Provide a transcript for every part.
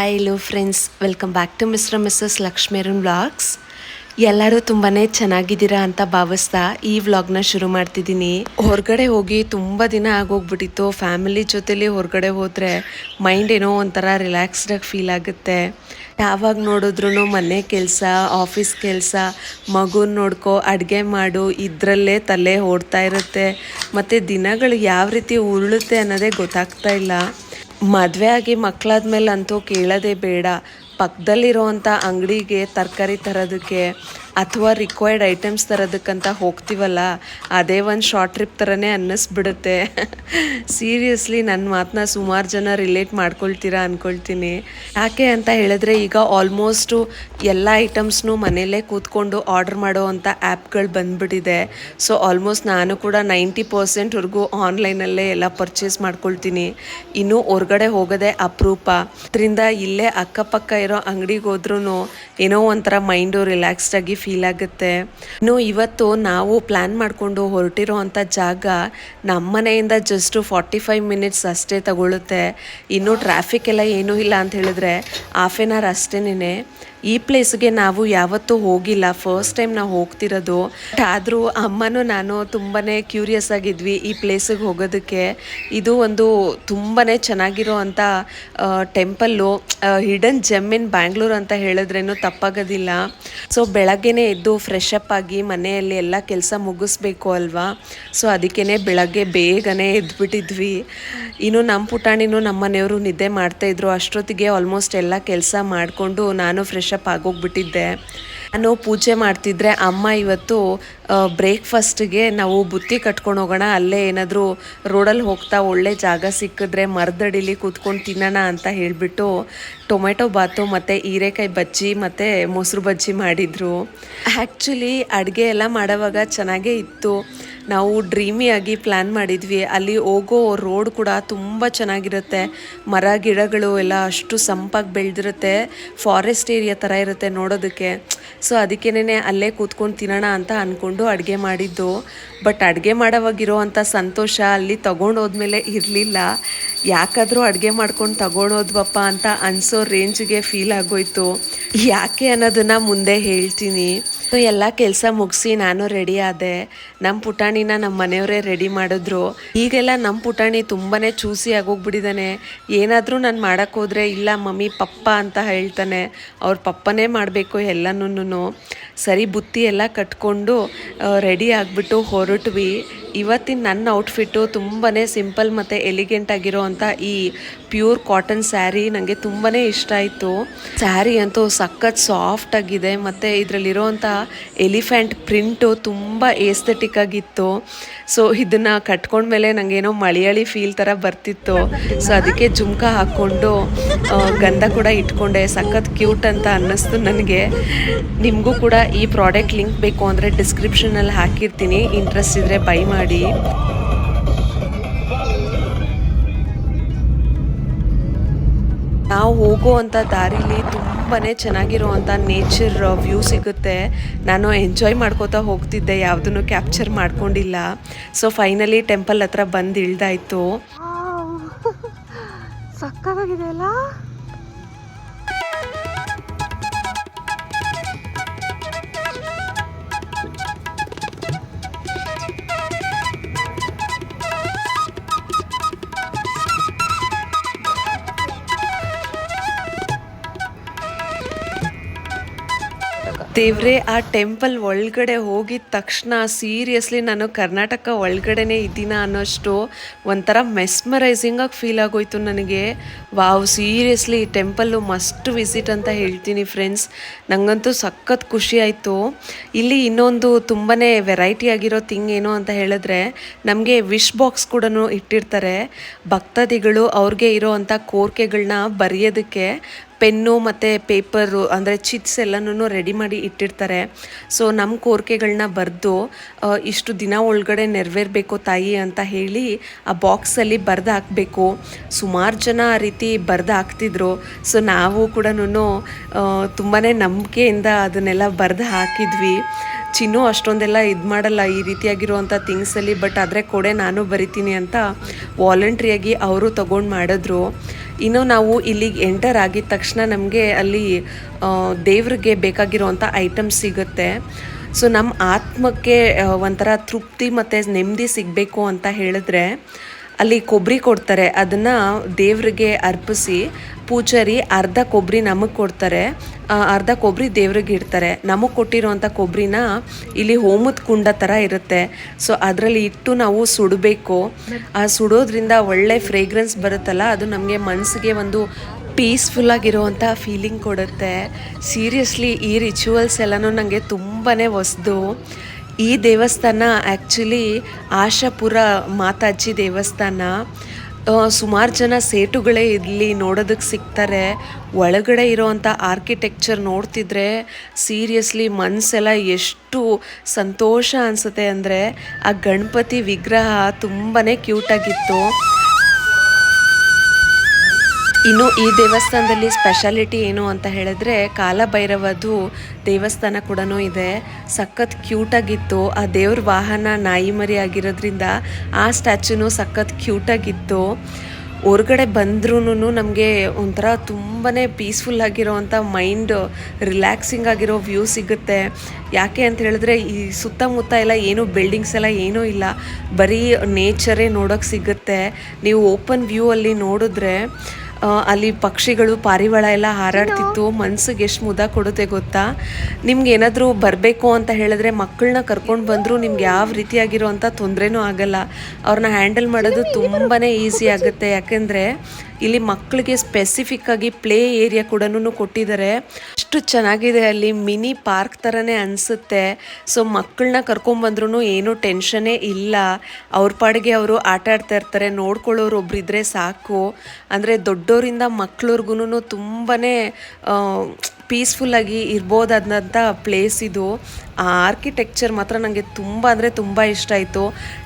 Hi hello friends, welcome back to Mr Mrs ಲಕ್ಷ್ಮೇರನ್ vlogs. ಎಲ್ಲರೂ ತುಂಬಾ ಚೆನ್ನಾಗಿದ್ದೀರಾ ಅಂತ ಭಾವಿಸ್ತಾ ಈ ವ್ಲಾಗ್ನ ಶುರು ಮಾಡ್ತಿದ್ದೀನಿ. ಹೊರಗಡೆ ಹೋಗಿ ತುಂಬ ದಿನ ಆಗೋಗ್ಬಿಟ್ಟಿತ್ತು. ಫ್ಯಾಮಿಲಿ ಜೊತೆಲಿ ಹೊರಗಡೆ ಹೋದರೆ ಮೈಂಡ್ ಏನೋ ಒಂಥರ ರಿಲ್ಯಾಕ್ಸ್ಡಾಗಿ ಫೀಲ್ ಆಗುತ್ತೆ. ಯಾವಾಗ ನೋಡಿದ್ರೂ ಮನೆ ಕೆಲಸ, ಆಫೀಸ್ ಕೆಲಸ, ಮಗುನ ನೋಡ್ಕೊ, ಅಡುಗೆ ಮಾಡು, ಇದರಲ್ಲೇ ತಲೆ ಓಡ್ತಾ ಇರುತ್ತೆ. ಮತ್ತು ದಿನಗಳು ಯಾವ ರೀತಿ ಉರುಳುತ್ತೆ ಅನ್ನೋದೇ ಗೊತ್ತಾಗ್ತಾ ಇಲ್ಲ. ಮದುವೆ ಆಗಿ ಮಕ್ಕಳಾದ್ಮೇಲೆ ಅಂತೂ ಕೇಳೋದೇ ಬೇಡ. ಪಕ್ಕದಲ್ಲಿರೋವಂಥ ಅಂಗಡಿಗೆ ತರಕಾರಿ ತರೋದಕ್ಕೆ ಅಥವಾ ರಿಕ್ವೈರ್ಡ್ ಐಟಮ್ಸ್ ತರೋದಕ್ಕಂತ ಹೋಗ್ತೀವಲ್ಲ, ಅದೇ ಒಂದು ಶಾರ್ಟ್ ಟ್ರಿಪ್ ಥರನೇ ಅನ್ನಿಸ್ಬಿಡುತ್ತೆ. ಸೀರಿಯಸ್ಲಿ ನನ್ನ ಮಾತನ್ನ ಸುಮಾರು ಜನ ರಿಲೇಟ್ ಮಾಡ್ಕೊಳ್ತೀರಾ ಅಂದ್ಕೊಳ್ತೀನಿ. ಯಾಕೆ ಅಂತ ಹೇಳಿದ್ರೆ, ಈಗ ಆಲ್ಮೋಸ್ಟು ಎಲ್ಲ ಐಟಮ್ಸ್ನು ಮನೆಯಲ್ಲೇ ಕೂತ್ಕೊಂಡು ಆರ್ಡ್ರ್ ಮಾಡೋ ಅಂಥ ಆ್ಯಪ್ಗಳು ಬಂದುಬಿಟ್ಟಿದೆ. ಸೊ ಆಲ್ಮೋಸ್ಟ್ ನಾನು ಕೂಡ 90%ವರೆಗೂ ಆನ್ಲೈನಲ್ಲೇ ಎಲ್ಲ ಪರ್ಚೇಸ್ ಮಾಡ್ಕೊಳ್ತೀನಿ. ಇನ್ನೂ ಹೊರಗಡೆ ಹೋಗೋದೇ ಅಪರೂಪ. ಅದರಿಂದ ಇಲ್ಲೇ ಅಕ್ಕಪಕ್ಕ ಇರೋ ಅಂಗಡಿಗೆ ಹೋದ್ರೂ ಏನೋ ಒಂಥರ ಮೈಂಡು ರಿಲ್ಯಾಕ್ಸ್ಡಾಗಿ ಫೀಲ್ ಆಗುತ್ತೆ. ಇನ್ನು ಇವತ್ತು ನಾವು ಪ್ಲ್ಯಾನ್ ಮಾಡಿಕೊಂಡು ಹೊರಟಿರೋ ಅಂಥ ಜಾಗ ನಮ್ಮ ಮನೆಯಿಂದ ಜಸ್ಟು 45 ಮಿನಿಟ್ಸ್ ಅಷ್ಟೇ ತಗೊಳ್ಳುತ್ತೆ. ಇನ್ನು ಟ್ರಾಫಿಕ್ ಎಲ್ಲ ಏನೂ ಇಲ್ಲ ಅಂತ ಹೇಳಿದ್ರೆ ಹಾಫ್ ಆನ್ ಅವರ್ ಅಷ್ಟೇನೆ. ಈ ಪ್ಲೇಸ್ಗೆ ನಾವು ಯಾವತ್ತೂ ಹೋಗಿಲ್ಲ, ಫಸ್ಟ್ ಟೈಮ್ ನಾವು ಹೋಗ್ತಿರೋದು. ಆದರೂ ಅಮ್ಮನೂ ನಾನು ತುಂಬಾ ಕ್ಯೂರಿಯಸ್ ಆಗಿದ್ವಿ ಈ ಪ್ಲೇಸಿಗೆ ಹೋಗೋದಕ್ಕೆ. ಇದು ಒಂದು ತುಂಬಾ ಚೆನ್ನಾಗಿರೋ ಅಂಥ ಟೆಂಪಲ್ಲು, ಹಿಡನ್ ಜೆಮ್ ಇನ್ ಬ್ಯಾಂಗ್ಳೂರ್ ಅಂತ ಹೇಳಿದ್ರೇನು ತಪ್ಪಾಗೋದಿಲ್ಲ. ಸೊ ಬೆಳಗ್ಗೆನೇ ಎದ್ದು ಫ್ರೆಶ್ ಅಪ್ ಆಗಿ ಮನೆಯಲ್ಲಿ ಎಲ್ಲ ಕೆಲಸ ಮುಗಿಸ್ಬೇಕು ಅಲ್ವಾ. ಸೊ ಅದಕ್ಕೇ ಬೆಳಗ್ಗೆ ಬೇಗನೆ ಎದ್ಬಿಟ್ಟಿದ್ವಿ. ಇನ್ನು ನಮ್ಮ ಪುಟಾಣಿನೂ ನಮ್ಮ ಮನೆಯವರು ನಿದ್ದೆ ಮಾಡ್ತಾಯಿದ್ರು. ಅಷ್ಟೊತ್ತಿಗೆ ಆಲ್ಮೋಸ್ಟ್ ಎಲ್ಲ ಕೆಲಸ ಮಾಡಿಕೊಂಡು ನಾನು ಫ್ರೆಶ್ ಅಪ್ ಆಗೋಗ್ಬಿಟ್ಟಿದ್ದೆ. ನಾನು ಪೂಜೆ ಮಾಡ್ತಿದ್ರೆ ಅಮ್ಮ ಇವತ್ತು ಬ್ರೇಕ್ಫಾಸ್ಟಿಗೆ ನಾವು ಬುತ್ತಿ ಕಟ್ಕೊಂಡು ಹೋಗೋಣ, ಅಲ್ಲೇ ಏನಾದರೂ ರೋಡಲ್ಲಿ ಹೋಗ್ತಾ ಒಳ್ಳೆ ಜಾಗ ಸಿಕ್ಕಿದ್ರೆ ಮರದಡಿಲಿ ಕೂತ್ಕೊಂಡು ತಿನ್ನೋಣ ಅಂತ ಹೇಳಿಬಿಟ್ಟು ಟೊಮೆಟೊ ಬಾತು ಮತ್ತು ಹೀರೆಕಾಯಿ ಬಜ್ಜಿ ಮತ್ತು ಮೊಸರು ಬಜ್ಜಿ ಮಾಡಿದರು. ಆ್ಯಕ್ಚುಲಿ ಅಡುಗೆ ಎಲ್ಲ ಮಾಡೋವಾಗ ಚೆನ್ನಾಗೇ ಇತ್ತು. ನಾವು ಡ್ರೀಮಿಯಾಗಿ ಪ್ಲ್ಯಾನ್ ಮಾಡಿದ್ವಿ. ಅಲ್ಲಿ ಹೋಗೋ ರೋಡ್ ಕೂಡ ತುಂಬ ಚೆನ್ನಾಗಿರುತ್ತೆ. ಮರ ಗಿಡಗಳು ಎಲ್ಲ ಅಷ್ಟು ಸಂಪಾಗಿ ಬೆಳೆದಿರುತ್ತೆ. ಫಾರೆಸ್ಟ್ ಏರಿಯಾ ಥರ ಇರುತ್ತೆ ನೋಡೋದಕ್ಕೆ. ಸೊ ಅದಕ್ಕೇನೆ ಅಲ್ಲೇ ಕೂತ್ಕೊಂಡು ತಿನ್ನೋಣ ಅಂತ ಅಂದ್ಕೊಂಡು ಅಡುಗೆ ಮಾಡಿದ್ದು. ಬಟ್ ಅಡುಗೆ ಮಾಡೋವಾಗಿರೋ ಅಂಥ ಸಂತೋಷ ಅಲ್ಲಿ ತೊಗೊಂಡೋದ್ಮೇಲೆ ಇರಲಿಲ್ಲ. ಯಾಕಾದರೂ ಅಡುಗೆ ಮಾಡ್ಕೊಂಡು ತಗೊಂಡೋದ್ವಪ್ಪ ಅಂತ ಅನಿಸೋ ರೇಂಜಿಗೆ ಫೀಲ್ ಆಗೋಯ್ತು. ಯಾಕೆ ಅನ್ನೋದನ್ನು ಮುಂದೆ ಹೇಳ್ತೀನಿ. ಸೊ ಎಲ್ಲ ಕೆಲಸ ಮುಗಿಸಿ ನಾನು ರೆಡಿ ಆದೆ. ನಮ್ಮ ಪುಟಾಣಿನ ನಮ್ಮ ಮನೆಯವರೇ ರೆಡಿ ಮಾಡಿದ್ರು. ಈಗೆಲ್ಲ ನಮ್ಮ ಪುಟಾಣಿ ತುಂಬಾ ಚೂಸಿ ಆಗೋಗ್ಬಿಟ್ಟಿದ್ದಾನೆ. ಏನಾದರೂ ನಾನು ಮಾಡೋಕ್ಕೋದ್ರೆ ಇಲ್ಲ ಮಮ್ಮಿ ಪಪ್ಪ ಅಂತ ಹೇಳ್ತಾನೆ. ಅವ್ರ ಪಪ್ಪನೇ ಮಾಡಬೇಕು ಎಲ್ಲನೂ. ಸರಿ ಬುತ್ತಿ ಎಲ್ಲ ಕಟ್ಕೊಂಡು ರೆಡಿ ಆಗಿಬಿಟ್ಟು ಹೊರಟ್ವಿ. ಇವತ್ತಿನ ನನ್ನ ಔಟ್ಫಿಟ್ಟು ತುಂಬಾ ಸಿಂಪಲ್ ಮತ್ತು ಎಲಿಗೆಂಟ್ ಆಗಿರೋ ಅಂಥ ಈ ಪ್ಯೂರ್ ಕಾಟನ್ ಸ್ಯಾರಿ ನನಗೆ ತುಂಬಾ ಇಷ್ಟ ಆಯಿತು. ಸ್ಯಾರಿ ಅಂತೂ ಸಖತ್ ಸಾಫ್ಟ್ ಆಗಿದೆ ಮತ್ತು ಇದರಲ್ಲಿರೋವಂಥ ಎಲಿಫೆಂಟ್ ಪ್ರಿಂಟು ತುಂಬ ಏಸ್ಥೆಟಿಕ್ ಆಗಿತ್ತು. ಸೊ ಇದನ್ನು ಕಟ್ಕೊಂಡ್ಮೇಲೆ ನನಗೇನೋ ಮಲಯಾಳಿ ಫೀಲ್ ಥರ ಬರ್ತಿತ್ತು. ಸೊ ಅದಕ್ಕೆ ಜುಮ್ಕ ಹಾಕ್ಕೊಂಡು ಗಂಧ ಕೂಡ ಇಟ್ಕೊಂಡೆ. ಸಖತ್ ಕ್ಯೂಟ್ ಅಂತ ಅನ್ನಿಸ್ತು ನನಗೆ. ನಿಮಗೂ ಕೂಡ ಈ ಪ್ರಾಡಕ್ಟ್ ಲಿಂಕ್ ಬೇಕು ಅಂದರೆ ಡಿಸ್ಕ್ರಿಪ್ಷನಲ್ಲಿ ಹಾಕಿರ್ತೀನಿ, ಇಂಟ್ರೆಸ್ಟ್ ಇದ್ದರೆ ಬೈ ಮಾಡಿ. ನಾವು ಹೋಗುವಂಥ ದಾರಿಲಿ ತುಂಬಾ ಚೆನ್ನಾಗಿರುವಂಥ ನೇಚರ್ ವ್ಯೂ ಸಿಗುತ್ತೆ. ನಾನು ಎಂಜಾಯ್ ಮಾಡ್ಕೋತಾ ಹೋಗ್ತಿದ್ದೆ, ಯಾವುದನ್ನು ಕ್ಯಾಪ್ಚರ್ ಮಾಡ್ಕೊಂಡಿಲ್ಲ. ಸೊ ಫೈನಲಿ ಟೆಂಪಲ್ ಹತ್ರ ಬಂದು ಇಳ್ದಾಯ್ತು. ಸಕ್ಕತ್ತಾಗಿದೆ ಅಲ್ಲ. ದೇವ್ರೆ, ಆ ಟೆಂಪಲ್ ಒಳಗಡೆ ಹೋಗಿದ ತಕ್ಷಣ ಸೀರಿಯಸ್ಲಿ ನಾನು ಕರ್ನಾಟಕ ಒಳಗಡೆನೇ ಇದ್ದೀನ ಅನ್ನೋಷ್ಟು ಒಂಥರ ಮೆಸ್ಮರೈಸಿಂಗಾಗಿ ಫೀಲ್ ಆಗೋಯ್ತು ನನಗೆ. ವಾವ್, ಸೀರಿಯಸ್ಲಿ ಈ ಟೆಂಪಲ್ಲು ಮಸ್ಟ್ ವಿಸಿಟ್ ಅಂತ ಹೇಳ್ತೀನಿ ಫ್ರೆಂಡ್ಸ್. ನನಗಂತೂ ಸಖತ್ ಖುಷಿ ಆಯಿತು. ಇಲ್ಲಿ ಇನ್ನೊಂದು ತುಂಬಾ ವೆರೈಟಿ ಆಗಿರೋ ಥಿಂಗ್ ಏನು ಅಂತ ಹೇಳಿದ್ರೆ, ನಮಗೆ ವಿಶ್ ಬಾಕ್ಸ್ ಕೂಡ ಇಟ್ಟಿರ್ತಾರೆ. ಭಕ್ತಾದಿಗಳು ಅವ್ರಿಗೆ ಇರೋ ಅಂಥ ಕೋರಿಕೆಗಳನ್ನ ಬರೆಯೋದಕ್ಕೆ ಪೆನ್ನು ಮತ್ತು ಪೇಪರು ಅಂದರೆ ಚಿಟ್ಸ್ ಎಲ್ಲನೂ ರೆಡಿ ಮಾಡಿ ಇಟ್ಟಿರ್ತಾರೆ. ಸೊ ನಮ್ಮ ಕೋರಿಕೆಗಳನ್ನ ಬರೆದು ಇಷ್ಟು ದಿನ ಒಳಗಡೆ ನೆರವೇರಬೇಕು ತಾಯಿ ಅಂತ ಹೇಳಿ ಆ ಬಾಕ್ಸಲ್ಲಿ ಬರೆದು ಹಾಕಬೇಕು. ಸುಮಾರು ಜನ ಆ ರೀತಿ ಬರೆದು ಹಾಕ್ತಿದ್ರು. ಸೊ ನಾವು ಕೂಡ ತುಂಬಾ ನಂಬಿಕೆಯಿಂದ ಅದನ್ನೆಲ್ಲ ಬರೆದು ಹಾಕಿದ್ವಿ. ಚಿನ್ನು ಅಷ್ಟೊಂದೆಲ್ಲ ಇದು ಮಾಡಲ್ಲ ಈ ರೀತಿಯಾಗಿರುವಂಥ ಥಿಂಗ್ಸಲ್ಲಿ, ಬಟ್ ಆದರೆ ಕೊಡೆ ನಾನು ಬರಿತೀನಿ ಅಂತ ವಾಲಂಟ್ರಿಯಾಗಿ ಅವರು ತೊಗೊಂಡು ಮಾಡಿದ್ರು. ಇನ್ನು ನಾವು ಇಲ್ಲಿಗೆ ಎಂಟರ್ ಆಗಿದ ತಕ್ಷಣ ನಮಗೆ ಅಲ್ಲಿ ದೇವ್ರಿಗೆ ಬೇಕಾಗಿರುವಂಥ ಐಟಮ್ಸ್ ಸಿಗುತ್ತೆ. ಸೊ ನಮ್ಮ ಆತ್ಮಕ್ಕೆ ಒಂಥರ ತೃಪ್ತಿ ಮತ್ತು ನೆಮ್ಮದಿ ಸಿಗಬೇಕು ಅಂತ ಹೇಳಿದ್ರೆ ಅಲ್ಲಿ ಕೊಬ್ಬರಿ ಕೊಡ್ತಾರೆ. ಅದನ್ನು ದೇವ್ರಿಗೆ ಅರ್ಪಿಸಿ ಪೂಜಾರಿ ಅರ್ಧ ಕೊಬ್ಬರಿ ನಮಗೆ ಕೊಡ್ತಾರೆ, ಅರ್ಧ ಕೊಬ್ಬರಿ ದೇವ್ರಿಗೆ ಇಡ್ತಾರೆ. ನಮಗೆ ಕೊಟ್ಟಿರೋವಂಥ ಕೊಬ್ಬರಿನ ಇಲ್ಲಿ ಹೋಮದ ಕುಂಡ ಥರ ಇರುತ್ತೆ. ಸೊ ಅದರಲ್ಲಿ ಇಟ್ಟು ನಾವು ಸುಡಬೇಕು. ಆ ಸುಡೋದ್ರಿಂದ ಒಳ್ಳೆ ಫ್ರೇಗ್ರೆನ್ಸ್ ಬರುತ್ತಲ್ಲ, ಅದು ನಮಗೆ ಮನಸ್ಸಿಗೆ ಒಂದು ಪೀಸ್ಫುಲ್ಲಾಗಿರುವಂಥ ಫೀಲಿಂಗ್ ಕೊಡುತ್ತೆ. ಸೀರಿಯಸ್ಲಿ ಈ ರಿಚುವಲ್ಸ್ ಎಲ್ಲನೂ ನನಗೆ ತುಂಬಾ ಹೊಸ್ದು. ಈ ದೇವಸ್ಥಾನ ಆ್ಯಕ್ಚುಲಿ ಆಶಾಪುರ ಮಾತಾಜಿ ದೇವಸ್ಥಾನ. ಸುಮಾರು ಜನ ಸೇಟುಗಳೇ ಇಲ್ಲಿ ನೋಡೋದಕ್ಕೆ ಸಿಗ್ತಾರೆ. ಒಳಗಡೆ ಇರೋವಂಥ ಆರ್ಕಿಟೆಕ್ಚರ್ ನೋಡ್ತಿದ್ರೆ ಸೀರಿಯಸ್ಲಿ ಮನಸ್ಸೆಲ್ಲ ಎಷ್ಟು ಸಂತೋಷ ಅನಿಸುತ್ತೆ ಅಂದರೆ, ಆ ಗಣಪತಿ ವಿಗ್ರಹ ತುಂಬಾ ಕ್ಯೂಟಾಗಿತ್ತು. ಇನ್ನು ಈ ದೇವಸ್ಥಾನದಲ್ಲಿ ಸ್ಪೆಷಾಲಿಟಿ ಏನು ಅಂತ ಹೇಳಿದ್ರೆ, ಕಾಲಭೈರವದು ದೇವಸ್ಥಾನ ಕೂಡ ಇದೆ. ಸಖತ್ ಕ್ಯೂಟಾಗಿತ್ತು. ಆ ದೇವ್ರ ವಾಹನ ನಾಯಿ ಮರಿ ಆಗಿರೋದ್ರಿಂದ ಆ ಸ್ಟ್ಯಾಚ್ಯೂನು ಸಖತ್ ಕ್ಯೂಟಾಗಿತ್ತು. ಹೊರಗಡೆ ಬಂದ್ರೂ ನಮಗೆ ಒಂಥರ ತುಂಬಾ ಪೀಸ್ಫುಲ್ ಆಗಿರೋವಂಥ ಮೈಂಡ್ ರಿಲ್ಯಾಕ್ಸಿಂಗ್ ಆಗಿರೋ ವ್ಯೂ ಸಿಗುತ್ತೆ. ಯಾಕೆ ಅಂತ ಹೇಳಿದ್ರೆ ಈ ಸುತ್ತಮುತ್ತ ಎಲ್ಲ ಏನು ಬಿಲ್ಡಿಂಗ್ಸ್ ಎಲ್ಲ ಏನೂ ಇಲ್ಲ, ಬರೀ ನೇಚರೇ ನೋಡೋಕ್ಕೆ ಸಿಗುತ್ತೆ. ನೀವು ಓಪನ್ ವ್ಯೂ ಅಲ್ಲಿ ನೋಡಿದ್ರೆ ಅಲ್ಲಿ ಪಕ್ಷಿಗಳು ಪಾರಿವಾಳ ಎಲ್ಲ ಹಾರಾಡ್ತಿತ್ತು. ಮನ್ಸಿಗೆ ಎಷ್ಟು ಮುದ ಕೊಡುತ್ತೆ ಗೊತ್ತಾ. ನಿಮ್ಗೆ ಏನಾದರೂ ಬರಬೇಕು ಅಂತ ಹೇಳಿದ್ರೆ ಮಕ್ಕಳನ್ನ ಕರ್ಕೊಂಡು ಬಂದರೂ ನಿಮ್ಗೆ ಯಾವ ರೀತಿಯಾಗಿರುವಂಥ ತೊಂದರೆನೂ ಆಗಲ್ಲ. ಅವ್ರನ್ನ ಹ್ಯಾಂಡಲ್ ಮಾಡೋದು ತುಂಬಾ ಈಸಿ ಆಗುತ್ತೆ. ಯಾಕೆಂದರೆ ಇಲ್ಲಿ ಮಕ್ಕಳಿಗೆ ಸ್ಪೆಸಿಫಿಕ್ಕಾಗಿ ಪ್ಲೇ ಏರಿಯಾ ಕೂಡ ಕೊಟ್ಟಿದ್ದಾರೆ. ಅಷ್ಟು ಚೆನ್ನಾಗಿದೆ, ಅಲ್ಲಿ ಮಿನಿ ಪಾರ್ಕ್ ಥರನೇ ಅನಿಸುತ್ತೆ. ಸೊ ಮಕ್ಕಳನ್ನ ಕರ್ಕೊಂಬಂದ್ರೂ ಏನೂ ಟೆನ್ಷನ್ನೇ ಇಲ್ಲ. ಅವ್ರ ಪಾಡಿಗೆ ಅವರು ಆಟ ಆಡ್ತಾ ಇರ್ತಾರೆ. ನೋಡ್ಕೊಳ್ಳೋರು ಒಬ್ರಿದ್ರೆ ಸಾಕು. ಅಂದರೆ ದೊಡ್ಡೋರಿಂದ ಮಕ್ಳವ್ರಿಗೂ ತುಂಬಾ ಪೀಸ್ಫುಲ್ಲಾಗಿ ಇರ್ಬೋದಾದಂಥ ಪ್ಲೇಸ್ ಇದು. ಆ ಆರ್ಕಿಟೆಕ್ಚರ್ ಮಾತ್ರ ನನಗೆ ತುಂಬ ಅಂದರೆ ತುಂಬ ಇಷ್ಟ ಆಯಿತು.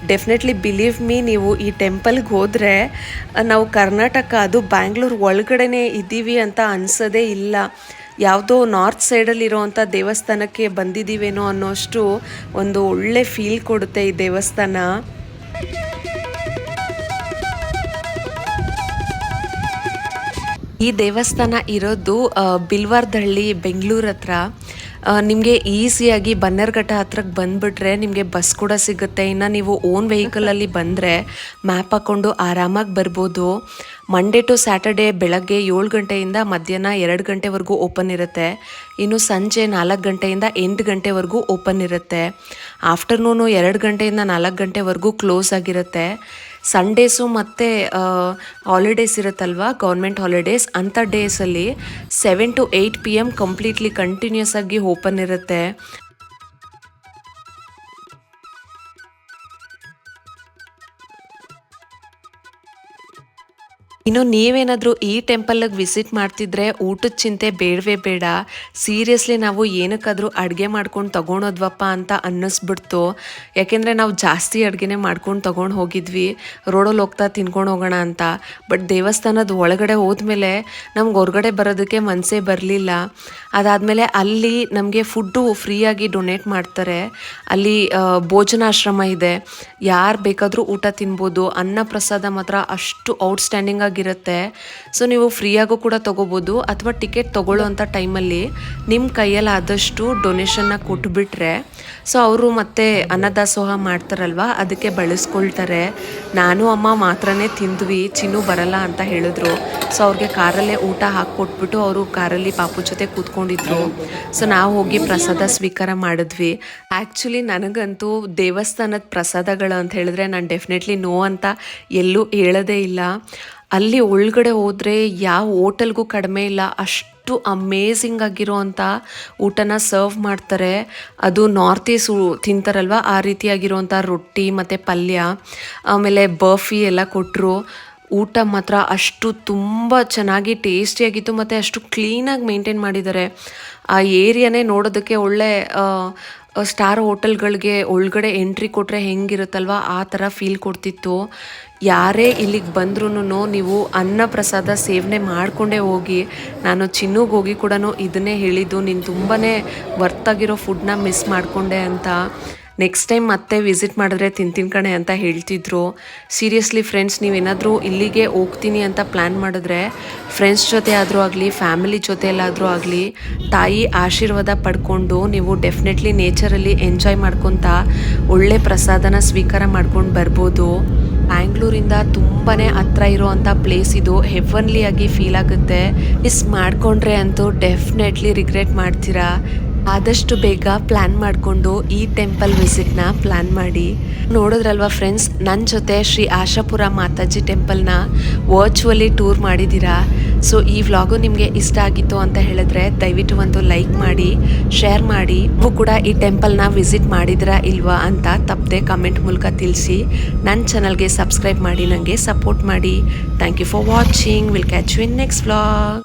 ಡೆಫಿನೆಟ್ಲಿ ಬಿಲೀವ್ ಮೀ, ನೀವು ಈ ಟೆಂಪಲ್ಗೆ ಹೋದರೆ ನಾವು ಕರ್ನಾಟಕ, ಅದು ಬ್ಯಾಂಗ್ಳೂರು ಒಳಗಡೆನೇ ಇದ್ದೀವಿ ಅಂತ ಅನಿಸೋದೇ ಇಲ್ಲ. ಯಾವುದೋ ನಾರ್ತ್ ಸೈಡಲ್ಲಿರೋವಂಥ ದೇವಸ್ಥಾನಕ್ಕೆ ಬಂದಿದ್ದೀವೇನೋ ಅನ್ನೋಷ್ಟು ಒಂದು ಒಳ್ಳೆ ಫೀಲ್ ಕೊಡುತ್ತೆ ಈ ದೇವಸ್ಥಾನ. ಈ ದೇವಸ್ಥಾನ ಇರೋದು ಬಿಲ್ವಾರ್ದಹಳ್ಳಿ, ಬೆಂಗಳೂರು ಹತ್ರ. ನಿಮಗೆ ಈಸಿಯಾಗಿ ಬನ್ನೇರುಘಟ್ಟ ಹತ್ರಕ್ಕೆ ಬಂದುಬಿಟ್ರೆ ನಿಮಗೆ ಬಸ್ ಕೂಡ ಸಿಗುತ್ತೆ. ಇನ್ನು ನೀವು ಓನ್ ವೆಹಿಕಲಲ್ಲಿ ಬಂದರೆ ಮ್ಯಾಪ್ ಹಾಕ್ಕೊಂಡು ಆರಾಮಾಗಿ ಬರ್ಬೋದು. ಮಂಡೇ ಟು ಸ್ಯಾಟರ್ಡೇ ಬೆಳಗ್ಗೆ 7 ಗಂಟೆಯಿಂದ ಮಧ್ಯಾಹ್ನ 2 ಗಂಟೆವರೆಗೂ ಓಪನ್ ಇರುತ್ತೆ. ಇನ್ನು ಸಂಜೆ 4 ಗಂಟೆಯಿಂದ 8 ಗಂಟೆವರೆಗೂ ಓಪನ್ ಇರುತ್ತೆ. ಆಫ್ಟರ್ನೂನು 2 ಗಂಟೆಯಿಂದ 4 ಗಂಟೆವರೆಗೂ ಕ್ಲೋಸ್ ಆಗಿರುತ್ತೆ. ಸಂಡೇಸು ಮತ್ತು ಹಾಲಿಡೇಸ್ ಇರುತ್ತಲ್ವ, ಗೌರ್ಮೆಂಟ್ ಹಾಲಿಡೇಸ್, ಅಂಥ ಡೇಸಲ್ಲಿ 7 to 8 PM ಕಂಪ್ಲೀಟ್ಲಿ ಕಂಟಿನ್ಯೂಸ್ ಆಗಿ ಓಪನ್ ಇರುತ್ತೆ. ಇನ್ನು ನೀವೇನಾದರೂ ಈ ಟೆಂಪಲ್ಗೆ ವಿಸಿಟ್ ಮಾಡ್ತಿದ್ರೆ ಊಟದ ಚಿಂತೆ ಬೇಡವೇ ಬೇಡ. ಸೀರಿಯಸ್ಲಿ ನಾವು ಏನಕ್ಕಾದರೂ ಅಡುಗೆ ಮಾಡ್ಕೊಂಡು ತೊಗೊಳೋದ್ವಪ್ಪ ಅಂತ ಅನ್ನಿಸ್ಬಿಡ್ತು. ಯಾಕೆಂದರೆ ನಾವು ಜಾಸ್ತಿ ಅಡುಗೆನೇ ಮಾಡ್ಕೊಂಡು ತೊಗೊಂಡು ಹೋಗಿದ್ವಿ, ರೋಡಲ್ಲಿ ಹೋಗ್ತಾ ತಿನ್ಕೊಂಡು ಹೋಗೋಣ ಅಂತ. ಬಟ್ ದೇವಸ್ಥಾನದ ಒಳಗಡೆ ಹೋದ್ಮೇಲೆ ನಮ್ಗೆ ಹೊರಗಡೆ ಬರೋದಕ್ಕೆ ಮನಸ್ಸೇ ಬರಲಿಲ್ಲ. ಅದಾದಮೇಲೆ ಅಲ್ಲಿ ನಮಗೆ ಫುಡ್ಡು ಫ್ರೀಯಾಗಿ ಡೊನೇಟ್ ಮಾಡ್ತಾರೆ. ಅಲ್ಲಿ ಭೋಜನಾಶ್ರಮ ಇದೆ, ಯಾರು ಬೇಕಾದರೂ ಊಟ ತಿನ್ಬೋದು. ಅನ್ನ ಪ್ರಸಾದ ಮಾತ್ರ ಅಷ್ಟು ಔಟ್ಸ್ಟ್ಯಾಂಡಿಂಗ್ ಆಗಿರುತ್ತೆ. ಸೊ ನೀವು ಫ್ರೀಯಾಗೂ ಕೂಡ ತೊಗೋಬೋದು, ಅಥವಾ ಟಿಕೆಟ್ ತೊಗೊಳ್ಳೋ ಅಂಥ ಟೈಮಲ್ಲಿ ನಿಮ್ಮ ಕೈಯಲ್ಲಿ ಆದಷ್ಟು ಡೊನೇಷನ್ನ ಕೊಟ್ಬಿಟ್ರೆ ಸೊ ಅವರು ಮತ್ತೆ ಅನ್ನದಾಸೋಹ ಮಾಡ್ತಾರಲ್ವ, ಅದಕ್ಕೆ ಬಳಸ್ಕೊಳ್ತಾರೆ. ನಾನು ಅಮ್ಮ ಮಾತ್ರನೇ ತಿಂದ್ವಿ, ಚಿನ್ನು ಬರಲ್ಲ ಅಂತ ಹೇಳಿದ್ರು. ಸೊ ಅವ್ರಿಗೆ ಕಾರಲ್ಲೇ ಊಟ ಹಾಕ್ಕೊಟ್ಬಿಟ್ಟು ಅವರು ಕಾರಲ್ಲಿ ಪಾಪು ಜೊತೆ ಕೂತ್ಕೊಂಡಿದ್ರು. ಸೊ ನಾವು ಹೋಗಿ ಪ್ರಸಾದ ಸ್ವೀಕಾರ ಮಾಡಿದ್ವಿ. ಆ್ಯಕ್ಚುಲಿ ನನಗಂತೂ ದೇವಸ್ಥಾನದ ಪ್ರಸಾದಗಳು ಅಂತ ಹೇಳಿದ್ರೆ ನಾನು ಡೆಫಿನೆಟ್ಲಿ ನೋ ಅಂತ ಎಲ್ಲೂ ಹೇಳೋದೇ ಇಲ್ಲ. ಅಲ್ಲಿ ಒಳಗಡೆ ಹೋದರೆ ಯಾವ ಹೋಟೆಲ್ಗೂ ಕಡಿಮೆ ಇಲ್ಲ, ಅಷ್ಟು ಅಮೇಝಿಂಗ್ ಆಗಿರೋವಂಥ ಊಟನ ಸರ್ವ್ ಮಾಡ್ತಾರೆ. ಅದು ನಾರ್ತ್ ಈಸ್ಟ್ ತಿಂತಾರಲ್ವ ಆ ರೀತಿಯಾಗಿರೋವಂಥ ರೊಟ್ಟಿ ಮತ್ತು ಪಲ್ಯ, ಆಮೇಲೆ ಬರ್ಫಿ ಎಲ್ಲ ಕೊಟ್ಟರು. ಊಟ ಮಾತ್ರ ಅಷ್ಟು ತುಂಬ ಚೆನ್ನಾಗಿ ಟೇಸ್ಟಿಯಾಗಿತ್ತು ಮತ್ತು ಅಷ್ಟು ಕ್ಲೀನಾಗಿ ಮೇಂಟೈನ್ ಮಾಡಿದ್ದಾರೆ. ಆ ಏರಿಯಾನೇ ನೋಡೋದಕ್ಕೆ ಒಳ್ಳೆ ಸ್ಟಾರ್ ಹೋಟೆಲ್ಗಳಿಗೆ ಒಳಗಡೆ ಎಂಟ್ರಿ ಕೊಟ್ಟರೆ ಹೆಂಗಿರುತ್ತಲ್ವ ಆ ಥರ ಫೀಲ್ ಕೊಡ್ತಿತ್ತು. ಯಾರೇ ಇಲ್ಲಿಗೆ ಬಂದ್ರೂ ನೀವು ಅನ್ನ ಪ್ರಸಾದ ಸೇವನೆ ಮಾಡಿಕೊಂಡೇ ಹೋಗಿ. ನಾನು ಚಿನ್ನುಗೆ ಹೋಗಿ ಕೂಡ ಇದನ್ನೇ ಹೇಳಿದ್ದು, ನೀನು ತುಂಬಾ ವರ್ತಾಗಿರೋ ಫುಡ್ನ ಮಿಸ್ ಮಾಡಿಕೊಂಡೆ ಅಂತ. ನೆಕ್ಸ್ಟ್ ಟೈಮ್ ಮತ್ತೆ ವಿಸಿಟ್ ಮಾಡಿದ್ರೆ ತಿಂತೀನಿ ಕಣೆ ಅಂತ ಹೇಳ್ತಿದ್ರು. ಸೀರಿಯಸ್ಲಿ ಫ್ರೆಂಡ್ಸ್, ನೀವೇನಾದರೂ ಇಲ್ಲಿಗೆ ಹೋಗ್ತೀನಿ ಅಂತ ಪ್ಲ್ಯಾನ್ ಮಾಡಿದ್ರೆ ಫ್ರೆಂಡ್ಸ್ ಜೊತೆ ಆದರೂ ಆಗಲಿ, ಫ್ಯಾಮಿಲಿ ಜೊತೆಯಲ್ಲಾದರೂ ಆಗಲಿ, ತಾಯಿ ಆಶೀರ್ವಾದ ಪಡ್ಕೊಂಡು ನೀವು ಡೆಫಿನೆಟ್ಲಿ ನೇಚರಲ್ಲಿ ಎಂಜಾಯ್ ಮಾಡ್ಕೊತಾ ಒಳ್ಳೆ ಪ್ರಸಾದನ ಸ್ವೀಕಾರ ಮಾಡ್ಕೊಂಡು ಬರ್ಬೋದು. ಬ್ಯಾಂಗ್ಳೂರಿಂದ ತುಂಬಾ ಹತ್ರ ಇರೋವಂಥ ಪ್ಲೇಸ್ ಇದು. ಹೆವನ್ಲಿಯಾಗಿ ಫೀಲ್ ಆಗುತ್ತೆ. ಮಿಸ್ ಮಾಡಿಕೊಂಡ್ರೆ ಅಂತೂ ಡೆಫಿನೆಟ್ಲಿ ರಿಗ್ರೆಟ್ ಮಾಡ್ತೀರಾ. ಆದಷ್ಟು ಬೇಗ ಪ್ಲ್ಯಾನ್ ಮಾಡಿಕೊಂಡು ಈ ಟೆಂಪಲ್ ವಿಸಿಟ್ನ ಪ್ಲ್ಯಾನ್ ಮಾಡಿ. ನೋಡಿದ್ರಲ್ವಾ ಫ್ರೆಂಡ್ಸ್, ನನ್ನ ಜೊತೆ ಶ್ರೀ ಆಶಾಪುರ ಮಾತಾಜಿ ಟೆಂಪಲ್ನ ವರ್ಚುವಲಿ ಟೂರ್ ಮಾಡಿದ್ದೀರಾ. ಸೊ ಈ ವ್ಲಾಗು ನಿಮಗೆ ಇಷ್ಟ ಆಗಿತ್ತು ಅಂತ ಹೇಳಿದ್ರೆ ದಯವಿಟ್ಟು ಒಂದು ಲೈಕ್ ಮಾಡಿ, ಶೇರ್ ಮಾಡಿ. ನೀವು ಕೂಡ ಈ ಟೆಂಪಲ್ನ ವಿಸಿಟ್ ಮಾಡಿದ್ರಾ ಇಲ್ವಾ ಅಂತ ತಪ್ಪದೆ ಕಮೆಂಟ್ ಮೂಲಕ ತಿಳಿಸಿ. ನನ್ನ ಚಾನಲ್ಗೆ ಸಬ್ಸ್ಕ್ರೈಬ್ ಮಾಡಿ ನನಗೆ ಸಪೋರ್ಟ್ ಮಾಡಿ. Thank you for watching. Will catch you in next vlog.